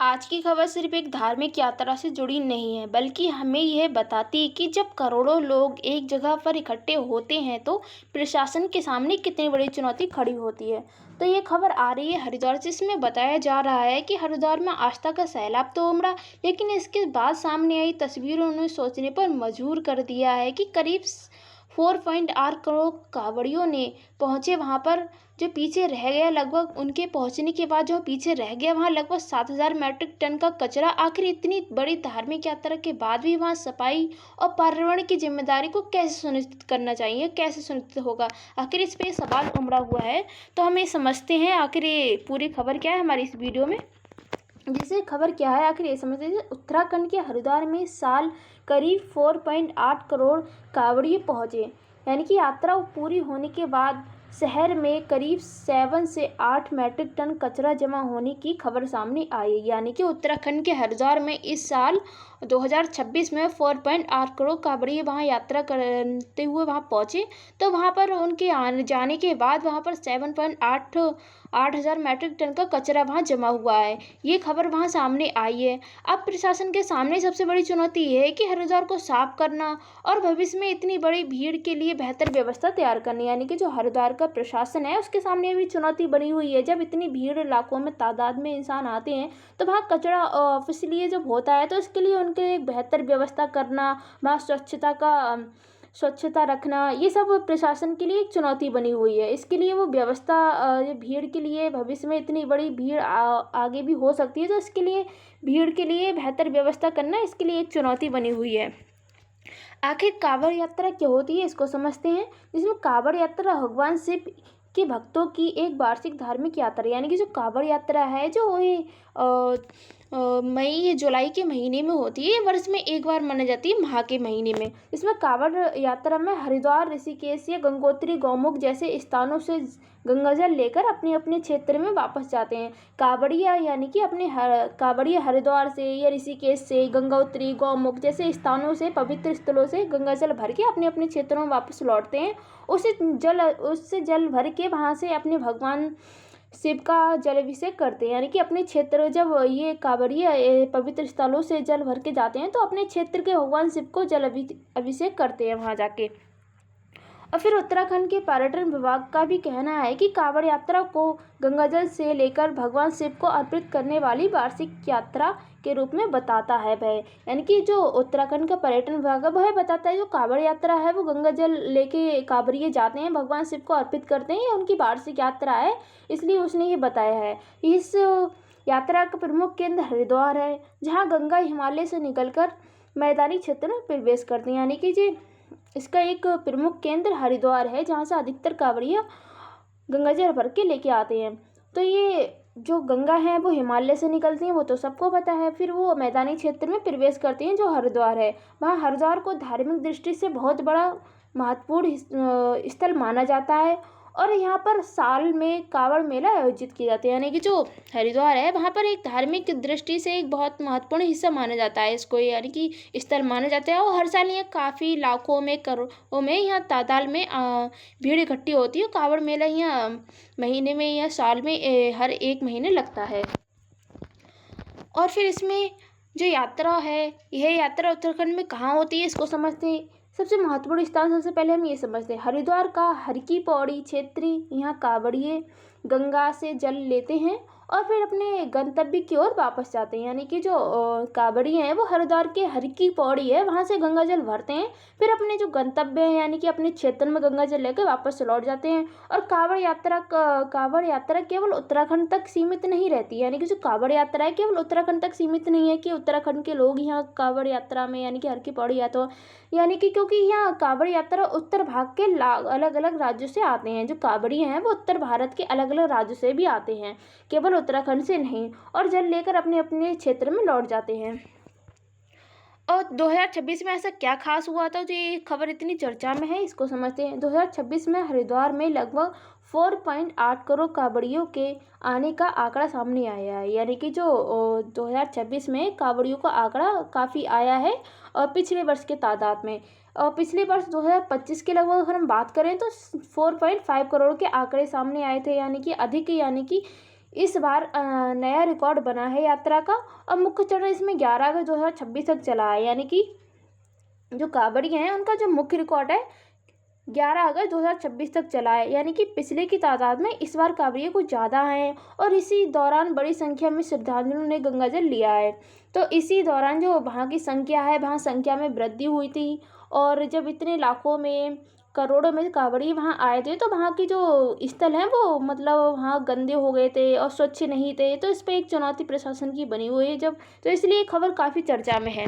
आज की खबर सिर्फ एक धार्मिक यात्रा से जुड़ी नहीं है, बल्कि हमें यह बताती है कि जब करोड़ों लोग एक जगह पर इकट्ठे होते हैं तो प्रशासन के सामने कितनी बड़ी चुनौती खड़ी होती है। तो ये खबर आ रही है हरिद्वार से। इसमें बताया जा रहा है कि हरिद्वार में आस्था का सैलाब तो उमड़ा, लेकिन इसके बाद सामने आई तस्वीरों ने सोचने पर मजबूर कर दिया है कि करीब 4.8 करोड़ कांवड़ियों ने पहुंचे वहां पर। जो पीछे रह गया, लगभग उनके पहुंचने के बाद जो पीछे रह गया वहां लगभग 7,000 मीट्रिक टन का कचरा। आखिर इतनी बड़ी धार्मिक यात्रा के बाद भी वहां सफाई और पर्यावरण की जिम्मेदारी को कैसे सुनिश्चित करना चाहिए, कैसे सुनिश्चित होगा, आखिर इस पे सवाल उमड़ा हुआ है। तो हम ये समझते हैं आखिर ये पूरी खबर क्या है हमारी इस वीडियो में। जिसे खबर क्या है आखिर ये समझते हैं। उत्तराखंड के हरिद्वार में साल करीब 4.8 करोड़ कांवड़िए पहुंचे, यानी कि यात्रा पूरी होने के बाद शहर में करीब 7 से 8 मीट्रिक टन कचरा जमा होने की खबर सामने आई। यानी कि उत्तराखंड के हरिद्वार में इस साल 2026 में 4.8 करोड़ कांवड़िए वहाँ यात्रा करते हुए वहाँ पहुँचे। तो वहाँ पर उनके आने जाने के बाद वहाँ पर 7.8 हज़ार मीट्रिक टन का कचरा वहाँ जमा हुआ है। ये खबर वहाँ सामने आई है। अब प्रशासन के सामने सबसे बड़ी चुनौती ये है कि हरिद्वार को साफ करना और भविष्य में इतनी बड़ी भीड़ के लिए बेहतर व्यवस्था तैयार करनी। यानी कि जो हरिद्वार का प्रशासन है उसके सामने भी चुनौती बनी हुई है। जब इतनी भीड़, लाखों में तादाद में इंसान आते हैं तो वहाँ कचरा इसलिए जब होता है तो इसके लिए उनके एक बेहतर व्यवस्था करना, वहाँ स्वच्छता रखना, ये सब प्रशासन के लिए एक चुनौती बनी हुई है। इसके लिए वो व्यवस्था, ये भीड़ के लिए, भविष्य में इतनी बड़ी भीड़ आगे भी हो सकती है, तो इसके लिए भीड़ के लिए बेहतर व्यवस्था करना इसके लिए एक चुनौती बनी हुई है। आखिर कांवड़ यात्रा क्या होती है इसको समझते हैं। जिसमें कांवड़ यात्रा भगवान शिव के भक्तों की एक वार्षिक धार्मिक यात्रा, यानी कि जो कांवड़ यात्रा है जो ये मई या जुलाई के महीने में होती है, वर्ष में एक बार मनाई जाती है माह के महीने में। इसमें कांवड़ यात्रा में हरिद्वार, ऋषिकेश या गंगोत्री, गौमुख जैसे स्थानों से गंगाजल लेकर अपने अपने क्षेत्र में वापस जाते हैं। कांवड़िया यानी कि कांवड़िया हरिद्वार से या ऋषिकेश से, गंगोत्री, गौमुख जैसे स्थानों से, पवित्र स्थलों से गंगाजल भर के अपने अपने क्षेत्रों में वापस लौटते हैं। उससे जल भर के वहाँ से अपने भगवान शिव का जल अभिषेक करते हैं। यानी कि अपने क्षेत्र, जब ये कांवड़िया पवित्र स्थलों से जल भर के जाते हैं तो अपने क्षेत्र के भगवान शिव को जल अभिषेक करते हैं वहाँ जाके। और फिर उत्तराखंड के पर्यटन विभाग का भी कहना है कि कांवड़ यात्रा को गंगाजल से लेकर भगवान शिव को अर्पित करने वाली वार्षिक यात्रा के रूप में बताता है वह। यानी कि जो उत्तराखंड का पर्यटन विभाग है वह बताता है जो कांवड़ यात्रा है वो गंगाजल लेके कांवड़िए जाते हैं, भगवान शिव को अर्पित करते हैं, ये उनकी वार्षिक यात्रा है, इसलिए उसने ये बताया है। इस यात्रा का प्रमुख केंद्र हरिद्वार है, जहाँ गंगा हिमालय से निकलकर मैदानी क्षेत्र में प्रवेश करती हैं। यानी कि जी इसका एक प्रमुख केंद्र हरिद्वार है, जहाँ से अधिकतर कांवड़िया गंगाजल भर के लेके आते हैं। तो ये जो गंगा है वो हिमालय से निकलती हैं, वो तो सबको पता है। फिर वो मैदानी क्षेत्र में प्रवेश करती हैं जो हरिद्वार है। वहाँ हरिद्वार को धार्मिक दृष्टि से बहुत बड़ा महत्वपूर्ण स्थल माना जाता है और यहाँ पर साल में कांवड़ मेला आयोजित किए जाते हैं। यानी कि जो हरिद्वार है वहाँ पर एक धार्मिक दृष्टि से एक बहुत महत्वपूर्ण हिस्सा माना जाता है इसको, यानी कि स्थल माना जाता है। और हर साल यहाँ काफ़ी लाखों में, करोड़ों में यहाँ तादाद में भीड़ इकट्ठी होती है। कांवड़ मेला यहाँ महीने में या साल में हर एक महीने लगता है। और फिर इसमें जो यात्रा है, यह यात्रा उत्तराखंड में कहाँ होती है इसको समझते हैं। सबसे महत्वपूर्ण स्थान, सबसे पहले हम ये समझते हैं हरिद्वार का हर की पौड़ी क्षेत्र। यहाँ कांवड़िए गंगा से जल लेते हैं और फिर अपने गंतव्य की ओर वापस जाते हैं। यानी कि जो कांवड़िए हैं वो हरिद्वार के हर की पौड़ी है, वहाँ से गंगा जल भरते हैं, फिर अपने जो गंतव्य है यानी कि अपने क्षेत्र में गंगा जल लेकर वापस लौट जाते हैं। और कांवड़ यात्रा केवल उत्तराखंड तक सीमित नहीं रहती है। यानी कि जो कांवड़ यात्रा है केवल उत्तराखंड तक सीमित नहीं है कि उत्तराखंड के लोग यहाँ कांवड़ यात्रा में यानी कि हर की पौड़ी या तो, यानी कि क्योंकि यहाँ कांवड़ यात्रा उत्तर भाग के अलग अलग राज्यों से आते हैं। जो कांवड़िए हैं वो उत्तर भारत के अलग अलग राज्यों से भी आते हैं, केवल उत्तराखंड से नहीं, और जल लेकर अपने अपने क्षेत्र में लौट जाते हैं। और 2026 में ऐसा क्या खास हुआ था जो ये खबर इतनी चर्चा में है इसको समझते हैं। 2026 में हरिद्वार में लगभग 4.8 करोड़ कांवड़ियों के आने का आंकड़ा सामने आया है। यानी कि जो 2026 में कांवड़ियों का आंकड़ा काफ़ी आया है और पिछले वर्ष के तादाद में। और पिछले वर्ष 2025 के लगभग अगर हम बात करें तो 4.5 करोड़ के आंकड़े सामने आए थे, यानी कि अधिक, यानी कि इस बार नया रिकॉर्ड बना है यात्रा का। और मुख्य चरण इसमें 11 अगस्त 2026 तक चला है, यानी कि जो कांवड़िए हैं उनका जो मुख्य रिकॉर्ड है 11 अगस्त 2026 तक चला है, यानी कि पिछले की तादाद में इस बार कांवड़िए कुछ ज़्यादा हैं। और इसी दौरान बड़ी संख्या में श्रद्धालुओं ने गंगा जल लिया है। तो इसी दौरान जो वहाँ की संख्या है, वहाँ संख्या में वृद्धि हुई थी। और जब इतने लाखों में करोड़ों में कांवड़िए वहाँ आए थे, तो वहाँ की जो स्थल हैं वो मतलब वहाँ गंदे हो गए थे और स्वच्छ नहीं थे। तो इस पर एक चुनौती प्रशासन की बनी हुई है जब, तो इसलिए खबर काफ़ी चर्चा में है।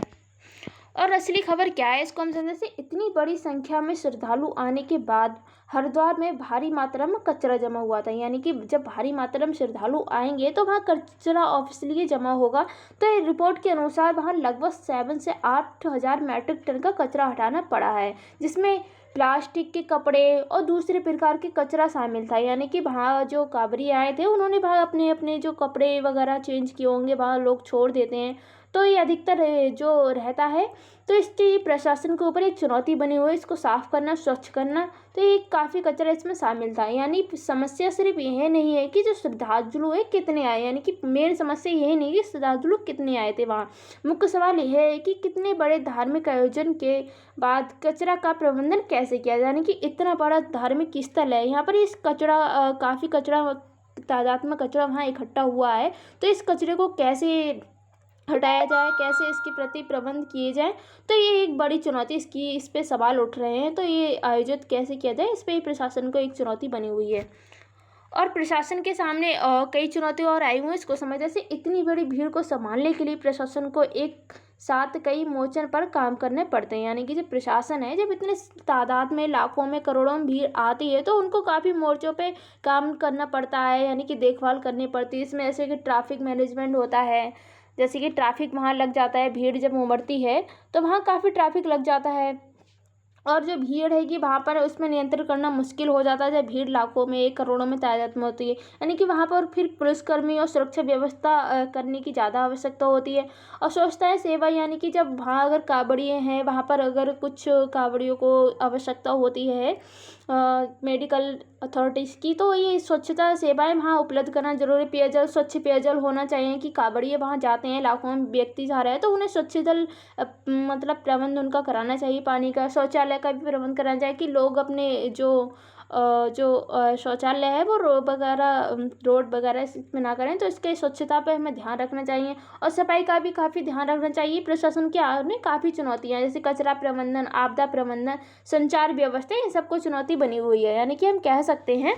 और असली खबर क्या है इसको हम समझे से, इतनी बड़ी संख्या में श्रद्धालु आने के बाद हरिद्वार में भारी मात्रा में कचरा जमा हुआ था, यानी कि जब भारी मात्रा में श्रद्धालु आएंगे तो वहाँ कचरा ऑब्वियसली जमा होगा। तो ये रिपोर्ट के अनुसार वहाँ लगभग 7 से 8 हज़ार मैट्रिक टन का कचरा हटाना पड़ा है, जिसमें प्लास्टिक के कपड़े और दूसरे प्रकार के कचरा शामिल था। यानी कि वहाँ जो कांवड़िए आए थे उन्होंने वहाँ अपने अपने जो कपड़े वगैरह चेंज किए होंगे, वहाँ लोग छोड़ देते हैं। तो ये अधिकतर जो रहता है, तो इसकी प्रशासन के ऊपर एक चुनौती बनी हुई है इसको साफ करना, स्वच्छ करना। तो ये काफ़ी कचरा इसमें शामिल था। यानी समस्या सिर्फ यह नहीं है कि जो श्रद्धालु है कितने आए, यानी कि मेन समस्या यही नहीं कि श्रद्धालु कितने आए थे वहाँ। मुख्य सवाल यह है कि कितने बड़े धार्मिक आयोजन के बाद कचरा का प्रबंधन कैसे किया जाए। यानी कि इतना बड़ा धार्मिक स्थल है, यहाँ पर इस कचरा काफ़ी कचरा तादाद में कचरा वहाँ इकट्ठा हुआ है। तो इस कचरे को कैसे हटाया जाए, कैसे इसके प्रति प्रबंध किए जाए, तो ये एक बड़ी चुनौती इस पे सवाल उठ रहे हैं। तो ये आयोजित कैसे किया जाए, इस पे प्रशासन को एक चुनौती बनी हुई है। और प्रशासन के सामने कई चुनौतियाँ और आई हुई हैं इसको समझ। जैसे इतनी बड़ी भीड़ को संभालने के लिए प्रशासन को एक साथ कई मोर्चों पर काम करने पड़ते हैं। यानी कि जब प्रशासन है, जब इतने तादाद में लाखों में करोड़ों में भीड़ आती है, तो उनको काफ़ी मोर्चों पे काम करना पड़ता है, यानी कि देखभाल करनी पड़ती है। इसमें जैसे कि ट्रैफिक मैनेजमेंट होता है, जैसे कि ट्रैफिक वहाँ लग जाता है, भीड़ जब उमड़ती है तो वहाँ काफ़ी ट्रैफिक लग जाता है। और जो भीड़ है कि वहाँ पर उसमें नियंत्रण करना मुश्किल हो जाता है जब भीड़ लाखों में, एक करोड़ों में तादाद में होती है। यानी कि वहाँ पर फिर पुलिसकर्मी और सुरक्षा व्यवस्था करने की ज़्यादा आवश्यकता होती है। और स्वच्छता है सेवा, यानी कि जब वहाँ अगर कांवड़िए हैं, वहाँ पर अगर कुछ कांवड़ियों को आवश्यकता होती है मेडिकल अथॉरिटीज़ की, तो ये स्वच्छता सेवाएं वहाँ उपलब्ध करना जरूरी। पेयजल, स्वच्छ पेयजल होना चाहिए कि कांवड़िए वहाँ जाते हैं, लाखों में व्यक्ति जा रहे हैं, तो उन्हें स्वच्छ जल मतलब प्रबंध उनका कराना चाहिए। पानी का, शौचालय का भी प्रबंध कराना चाहिए कि लोग अपने जो शौचालय है वो रोड वगैरह इसमें ना करें। तो इसके स्वच्छता पे हमें ध्यान रखना चाहिए और सफाई का भी काफ़ी ध्यान रखना चाहिए। प्रशासन के आगे काफ़ी चुनौतियाँ जैसे कचरा प्रबंधन, आपदा प्रबंधन, संचार व्यवस्था, इन सबको चुनौती बनी हुई है। यानी कि हम कह सकते हैं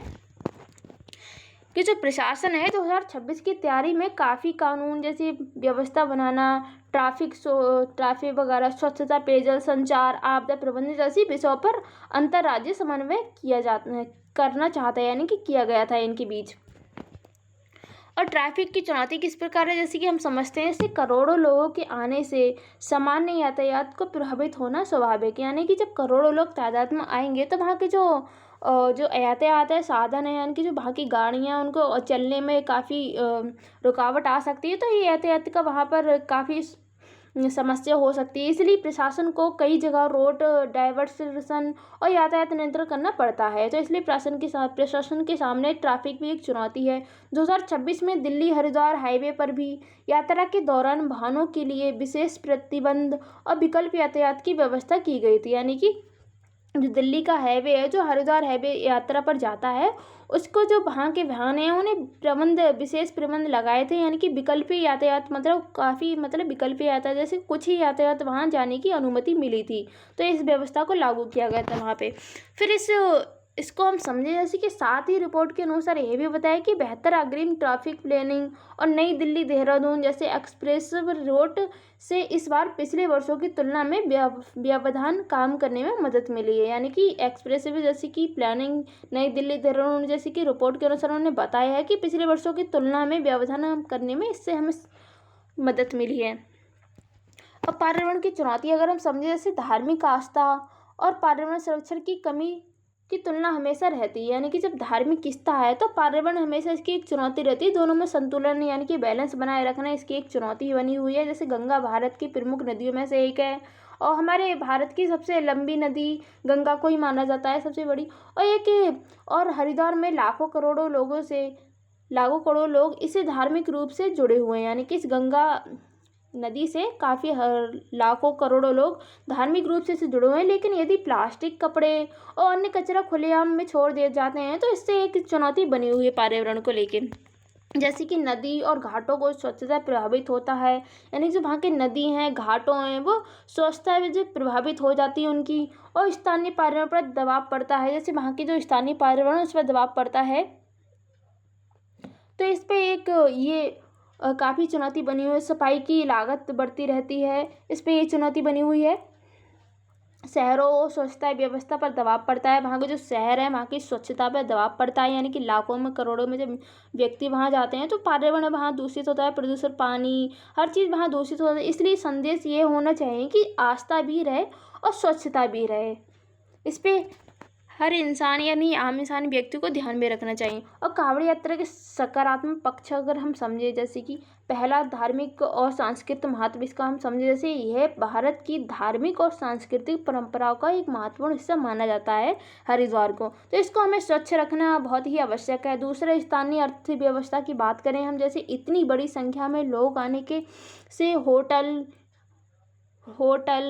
कि जो प्रशासन है 2026 की तैयारी में काफ़ी कानून जैसी व्यवस्था बनाना, ट्रैफिक वगैरह, स्वच्छता, पेयजल, संचार, आपदा प्रबंधन जैसी विषयों पर अंतर्राज्यीय समन्वय करना चाहता है, यानी कि किया गया था इनके बीच। और ट्रैफिक की चुनौती किस प्रकार है, जैसे कि हम समझते हैं, जैसे करोड़ों लोगों के आने से सामान्य यातायात को प्रभावित होना स्वाभाविक है। यानी कि जब करोड़ों लोग तादाद में आएंगे तो वहाँ के जो यातायात है, साधन है, यानी कि जो वहाँ की गाड़ियाँ उनको चलने में काफ़ी रुकावट आ सकती है। तो ये यातायात का वहाँ पर काफ़ी समस्या हो सकती है। इसलिए प्रशासन को कई जगह रोड डाइवर्सन और यातायात नियंत्रण करना पड़ता है। तो इसलिए प्रशासन के सामने ट्रैफिक भी एक चुनौती है। 2026 में दिल्ली हरिद्वार हाईवे पर भी यात्रा के दौरान वाहनों के लिए विशेष प्रतिबंध और विकल्प यातायात की व्यवस्था की गई थी। यानी कि जो दिल्ली का हाईवे है, जो हरिद्वार हाईवे यात्रा पर जाता है, उसको जो वहाँ के वाहन हैं उन्हें विशेष प्रबंध लगाए थे। यानी कि विकल्पीय यातायात विकल्पीय यातायात, जैसे कुछ ही यातायात वहाँ जाने की अनुमति मिली थी। तो इस व्यवस्था को लागू किया गया था वहाँ पे। फिर इसको हम समझे जैसे कि साथ ही रिपोर्ट के अनुसार यह भी बताया कि बेहतर अग्रिम ट्रैफिक प्लानिंग और नई दिल्ली देहरादून जैसे एक्सप्रेस रोड से इस बार पिछले वर्षों की तुलना में व्यवधान काम करने में मदद मिली है। यानी कि एक्सप्रेस वे जैसे कि प्लानिंग नई दिल्ली देहरादून जैसे कि रिपोर्ट के अनुसार उन्होंने बताया है कि पिछले वर्षों की तुलना में व्यवधान करने में इससे हमें मदद मिली है। और पर्यावरण की चुनौती अगर हम समझे, जैसे धार्मिक आस्था और पर्यावरण संरक्षण की कमी की तुलना हमेशा रहती है। यानी कि जब धार्मिक आस्था है तो पर्यावरण हमेशा इसकी एक चुनौती रहती है। दोनों में संतुलन यानी कि बैलेंस बनाए रखना इसकी एक चुनौती बनी हुई है। जैसे गंगा भारत की प्रमुख नदियों में से एक है और हमारे भारत की सबसे लंबी नदी गंगा को ही माना जाता है सबसे बड़ी। और हरिद्वार में लाखों करोड़ों लोगों से लाखों करोड़ों लोग इससे धार्मिक रूप से जुड़े हुए हैं, यानी कि इस गंगा नदी से काफ़ी लाखों करोड़ों लोग धार्मिक रूप से इससे जुड़े हुए हैं। लेकिन यदि प्लास्टिक, कपड़े और अन्य कचरा खुलेआम में छोड़ दिए जाते हैं तो इससे एक चुनौती बनी हुई है पर्यावरण को लेकर। जैसे कि नदी और घाटों को स्वच्छता प्रभावित होता है, यानी जो वहाँ के नदी हैं, घाटों हैं, वो स्वच्छता में जो प्रभावित हो जाती है उनकी, और स्थानीय पर्यावरण पर दबाव पड़ता है। जैसे वहाँ की जो स्थानीय पर्यावरण उस पर दबाव पड़ता है, तो इस पे एक ये काफ़ी चुनौती बनी हुई है। सफाई की लागत बढ़ती रहती है, इस पे ये चुनौती बनी हुई है। शहरों और स्वच्छता व्यवस्था पर दबाव पड़ता है, वहाँ के जो शहर है वहाँ की स्वच्छता पर दबाव पड़ता है, यानी कि लाखों में, करोड़ों में जब व्यक्ति वहाँ जाते हैं तो पर्यावरण वहाँ दूषित होता है, प्रदूषण, पानी, हर चीज़ वहाँ दूषित होता है। इसलिए संदेश ये होना चाहिए कि आस्था भी रहे और स्वच्छता भी रहे। इस पे हर इंसान, यानी आम इंसान व्यक्ति को ध्यान में रखना चाहिए। और कांवड़ यात्रा के सकारात्मक पक्ष अगर हम समझे, जैसे कि पहला, धार्मिक और सांस्कृतिक महत्व इसका हम समझे, जैसे यह भारत की धार्मिक और सांस्कृतिक परंपराओं का एक महत्वपूर्ण हिस्सा माना जाता है हरिद्वार को, तो इसको हमें स्वच्छ रखना बहुत ही आवश्यक है। दूसरे, स्थानीय अर्थव्यवस्था की बात करें हम, जैसे इतनी बड़ी संख्या में लोग आने के से होटल,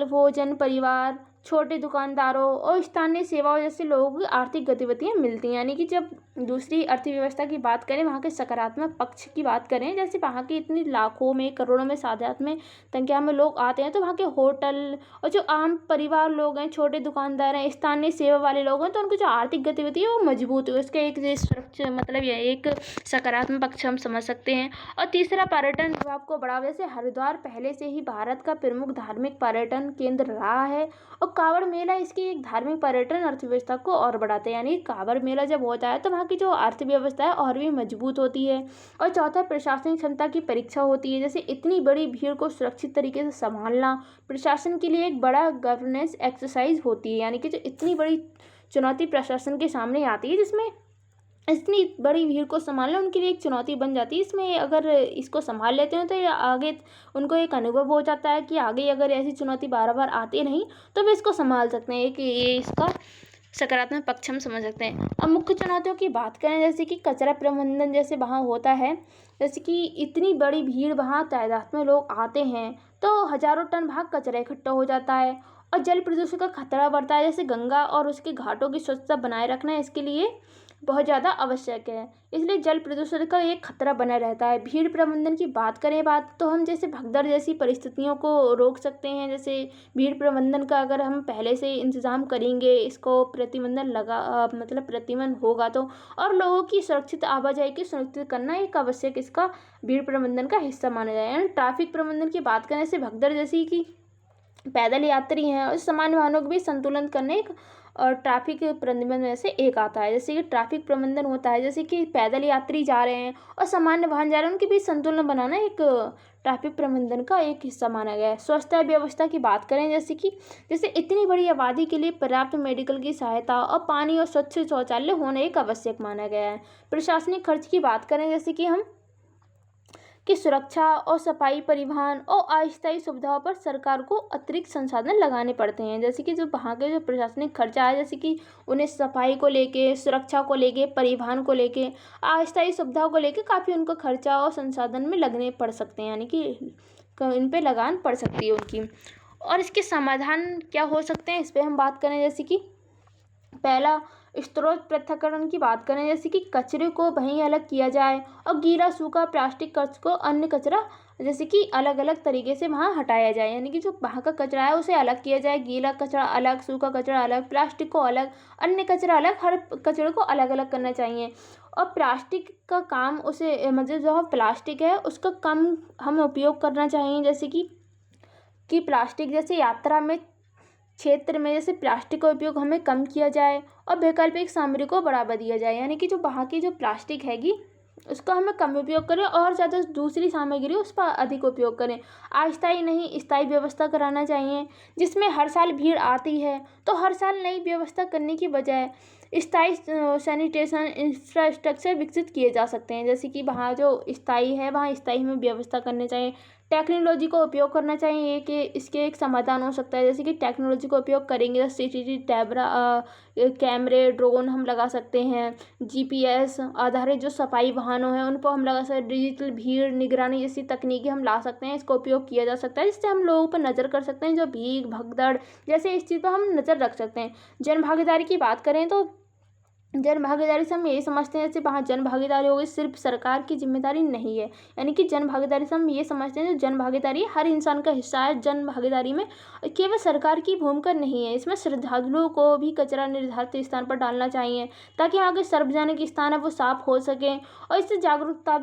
भोजन, परिवार, छोटे दुकानदारों और स्थानीय सेवाओं जैसे लोगों की आर्थिक गतिविधियां मिलती हैं। यानी कि जब दूसरी अर्थव्यवस्था की बात करें, वहाँ के सकारात्मक पक्ष की बात करें, जैसे वहाँ की इतनी लाखों में, करोड़ों में, सादात में संख्या में लोग आते हैं, तो वहाँ के होटल और जो आम परिवार लोग हैं, छोटे दुकानदार हैं, स्थानीय सेवा वाले लोग हैं, तो उनकी जो आर्थिक गतिविधि है वो मजबूत हुई। उसका एक सुरक्षा, मतलब यह एक सकारात्मक पक्ष हम समझ सकते हैं। और तीसरा, पर्यटन विभाग को बढ़ावा। जैसे हरिद्वार पहले से ही भारत का प्रमुख धार्मिक पर्यटन केंद्र रहा है, और कांवड़ मेला इसकी एक धार्मिक पर्यटन अर्थव्यवस्था को और बढ़ाते हैं। यानी कांवड़ मेला जब होता है तो वहाँ की जो अर्थव्यवस्था है और भी मजबूत होती है। और चौथा, प्रशासनिक क्षमता की परीक्षा होती है। जैसे इतनी बड़ी भीड़ को सुरक्षित तरीके से संभालना प्रशासन के लिए एक बड़ा गवर्नेंस एक्सरसाइज होती है। यानी कि जो इतनी बड़ी चुनौती प्रशासन के सामने आती है, जिसमें इतनी बड़ी भीड़ को संभालना उनके लिए एक चुनौती बन जाती है। इसमें अगर इसको संभाल लेते हैं तो ये आगे उनको एक अनुभव हो जाता है कि आगे अगर ऐसी चुनौती बार बार आती नहीं तो वे इसको संभाल सकते हैं, कि ये इसका सकारात्मक पक्ष हम समझ सकते हैं। अब मुख्य चुनौतियों की बात करें, जैसे कि कचरा प्रबंधन जैसे वहाँ होता है, जैसे कि इतनी बड़ी भीड़, वहाँ तादाद में लोग आते हैं तो हज़ारों टन वहाँ कचरा इकट्ठा हो जाता है और जल प्रदूषण का खतरा बढ़ता है। जैसे गंगा और उसके घाटों की स्वच्छता बनाए रखना इसके लिए बहुत ज़्यादा आवश्यक है, इसलिए जल प्रदूषण का एक खतरा बना रहता है। भीड़ प्रबंधन की बात करें तो हम जैसे भगदड़ जैसी परिस्थितियों को रोक सकते हैं। जैसे भीड़ प्रबंधन का अगर हम पहले से इंतज़ाम करेंगे, इसको प्रतिबंध होगा तो, और लोगों की सुरक्षित आवाजाही की सुनिश्चित करना एक आवश्यक इसका भीड़ प्रबंधन का हिस्सा माना जाएगा। ट्रैफिक प्रबंधन की बात करें, जैसे भगदड़ जैसी कि पैदल यात्री हैं और सामान्य वाहनों को भी संतुलन करने और ट्रैफिक प्रबंधन में से एक आता है। जैसे कि ट्रैफिक प्रबंधन होता है, जैसे कि पैदल यात्री जा रहे हैं और सामान्य वाहन जा रहे हैं, उनके बीच संतुलन बनाना एक ट्रैफिक प्रबंधन का एक हिस्सा माना गया है। स्वच्छता व्यवस्था की बात करें, जैसे इतनी बड़ी आबादी के लिए पर्याप्त मेडिकल की सहायता और पानी और स्वच्छ शौचालय होना एक आवश्यक माना गया है। प्रशासनिक खर्च की बात करें, जैसे कि हम कि सुरक्षा और सफाई, परिवहन और अस्थायी सुविधाओं पर सरकार को अतिरिक्त संसाधन लगाने पड़ते हैं। जैसे कि जो वहाँ के जो प्रशासनिक खर्चा है, जैसे कि उन्हें सफाई को लेके, सुरक्षा को लेके, परिवहन को लेके, अस्थायी सुविधाओं को लेके काफ़ी उनको खर्चा और संसाधन में लगने पड़ सकते हैं, यानी कि इन पे लगान पड़ सकती है उनकी। और इसके समाधान क्या हो सकते हैं, इस पर हम बात करें, जैसे कि पहला, स्रोत पृथक्करण की बात करें, जैसे कि कचरे को वहीं अलग किया जाए और गीला, सूखा, प्लास्टिक कचरे को अन्य कचरा जैसे कि अलग अलग तरीके से वहाँ हटाया जाए। यानी कि जो वहाँ का कचरा है उसे अलग किया जाए, गीला कचरा अलग, सूखा कचरा अलग, प्लास्टिक को अलग, अन्य कचरा अलग, हर कचरे को अलग अलग करना चाहिए। और प्लास्टिक का काम उसे मतलब जो प्लास्टिक है उसका कम हम उपयोग करना चाहिए। जैसे कि प्लास्टिक जैसे यात्रा में क्षेत्र में जैसे प्लास्टिक का उपयोग हमें कम किया जाए और वैकल्पिक सामग्री को बढ़ावा दिया जाए। यानी कि जो वहाँ की जो प्लास्टिक हैगी उसका हमें कम उपयोग करें और ज़्यादा दूसरी सामग्री उस पर अधिक उपयोग करें। अस्थायी नहीं, स्थायी व्यवस्था कराना चाहिए, जिसमें हर साल भीड़ आती है तो हर साल नई व्यवस्था करने की बजाय स्थायी सैनिटेशन इंफ्रास्ट्रक्चर विकसित किए जा सकते हैं। जैसे कि वहाँ जो स्थायी है वहाँ स्थायी में व्यवस्था करनी चाहिए। टेक्नोलॉजी का उपयोग करना चाहिए कि इसके एक समाधान हो सकता है। जैसे कि टेक्नोलॉजी का उपयोग करेंगे, CCTV कैमरा कैमरे, ड्रोन हम लगा सकते हैं। GPS आधारित जो सफाई वाहनों हैं उन पर हम लगा सकते हैं। डिजिटल भीड़ निगरानी जैसी तकनीकें हम ला सकते हैं, इसका उपयोग किया जा सकता है, जिससे हम लोगों पर नज़र कर सकते हैं जो भीड़ भगदड़ जैसे इस चीज़ पर हम नज़र रख सकते हैं। जन भागीदारी की बात करें तो जन भागीदारी से हम यही समझते हैं, जैसे वहाँ जन भागीदारी हो गई, सिर्फ सरकार की जिम्मेदारी नहीं है। यानी कि जन भागीदारी से हम ये समझते हैं, जो जन भागीदारी हर इंसान का हिस्सा है। जन भागीदारी में केवल सरकार की भूमिका नहीं है, इसमें श्रद्धालुओं को भी कचरा निर्धारित स्थान पर डालना चाहिए, ताकि वहाँ के सार्वजनिक स्थान है वो साफ हो सके। और इससे जागरूकता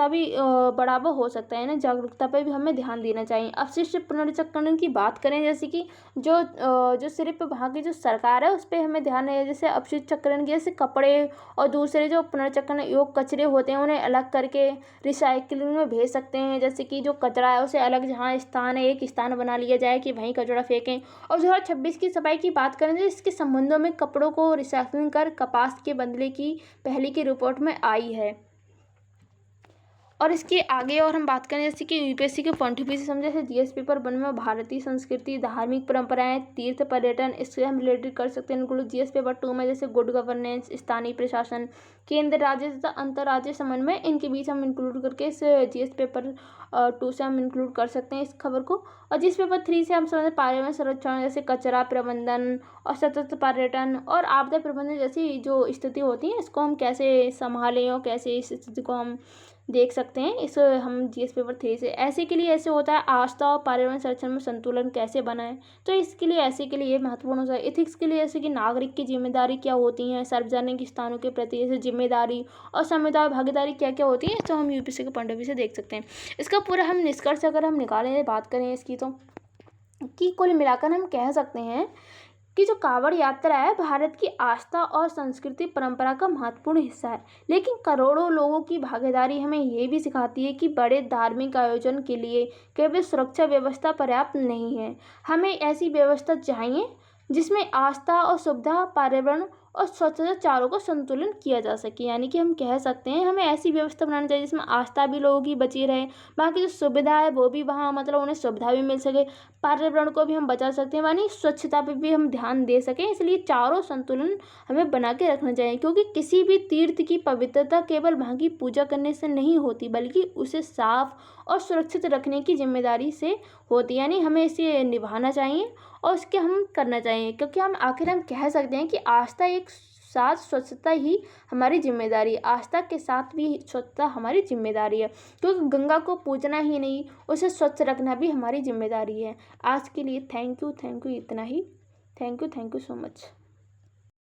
भी बढ़ावा हो सकता है ना, जागरूकता पे भी हमें ध्यान देना चाहिए। अपशिष्ट पुनर्चक्रण की बात करें, जैसे कि जो सिर्फ वहाँ की जो सरकार है उस पर हमें ध्यान है, जैसे अपशिष्ट चक्रण की, जैसे कपड़े और दूसरे जो पुनर्चक्रण योग्य कचरे होते हैं उन्हें अलग करके रिसाइकलिंग में भेज सकते हैं। जैसे कि जो कचरा है उसे अलग, जहाँ स्थान है एक स्थान बना लिया जाए कि वहीं कचरा फेंकें। और 2026 की सफाई की बात करें तो इसके संबंधों में कपड़ों को रिसाइकलिंग कर कपास के बदले की पहले की रिपोर्ट में आई है। और इसके आगे और हम बात करें, जैसे कि यूपीएससी के पॉइंट ऑफ व्यू से समझे, जैसे जीएस पेपर 1 में भारतीय संस्कृति, धार्मिक परंपराएं, तीर्थ पर्यटन, इससे हम रिलेटेड कर सकते हैं इंक्लूड। जीएस पेपर 2 में जैसे गुड गवर्नेंस, स्थानीय प्रशासन, केंद्र राज्य तथा अंतर्राज्यीय समन्वय, इनके बीच हम इंक्लूड करके इस जीएस पेपर 2 से हम इंक्लूड कर सकते हैं इस खबर को। और जीएस पेपर 3 से हम समझते पर्यावरण संरक्षण, जैसे कचरा प्रबंधन और सतत पर्यटन और आपदा प्रबंधन जैसी जो स्थिति होती है, इसको हम कैसे संभालें और कैसे इस स्थिति को हम देख सकते हैं। इस हम जीएस पेपर 3 से ऐसे के लिए ऐसे होता है, आस्था और पर्यावरण संरक्षण में संतुलन कैसे बनाएं, तो इसके लिए ऐसे के लिए ये महत्वपूर्ण होता है। एथिक्स के लिए जैसे कि नागरिक की जिम्मेदारी क्या होती है, सार्वजनिक स्थानों के प्रति जैसे जिम्मेदारी और समुदाय भागीदारी क्या क्या होती है, तो हम यूपीएससी के पॉइंट ऑफ व्यू से देख सकते हैं। इसका पूरा हम निष्कर्ष अगर हम निकालें, बात करें इसकी, तो कि कुल मिलाकर हम कह सकते हैं कि जो कांवड़ यात्रा है भारत की आस्था और संस्कृति परंपरा का महत्वपूर्ण हिस्सा है। लेकिन करोड़ों लोगों की भागीदारी हमें ये भी सिखाती है कि बड़े धार्मिक आयोजन के लिए केवल सुरक्षा व्यवस्था पर्याप्त नहीं है। हमें ऐसी व्यवस्था चाहिए जिसमें आस्था और सुविधा, पर्यावरण और स्वच्छता चारों को संतुलन किया जा सके। यानी कि हम कह सकते हैं हमें ऐसी व्यवस्था बनानी चाहिए जिसमें आस्था भी लोगों की बची रहे, वहाँ की जो सुविधा है वो भी वहाँ मतलब उन्हें सुविधा भी मिल सके, पर्यावरण को भी हम बचा सकते हैं, यानी स्वच्छता पे भी हम ध्यान दे सकें। इसलिए चारों संतुलन हमें बना के रखना चाहिए, क्योंकि किसी भी तीर्थ की पवित्रता केवल वहाँ की पूजा करने से नहीं होती, बल्कि उसे साफ और सुरक्षित रखने की जिम्मेदारी से होती है। यानी हमें इसे निभाना चाहिए और इसके हम करना चाहिए, क्योंकि हम आखिर हम कह सकते हैं कि आस्था एक साथ स्वच्छता ही हमारी जिम्मेदारी है। आस्था के साथ भी स्वच्छता हमारी जिम्मेदारी है, क्योंकि गंगा को पूजना ही नहीं, उसे स्वच्छ रखना भी हमारी जिम्मेदारी है। आज के लिए थैंक यू इतना ही। Thank you so much.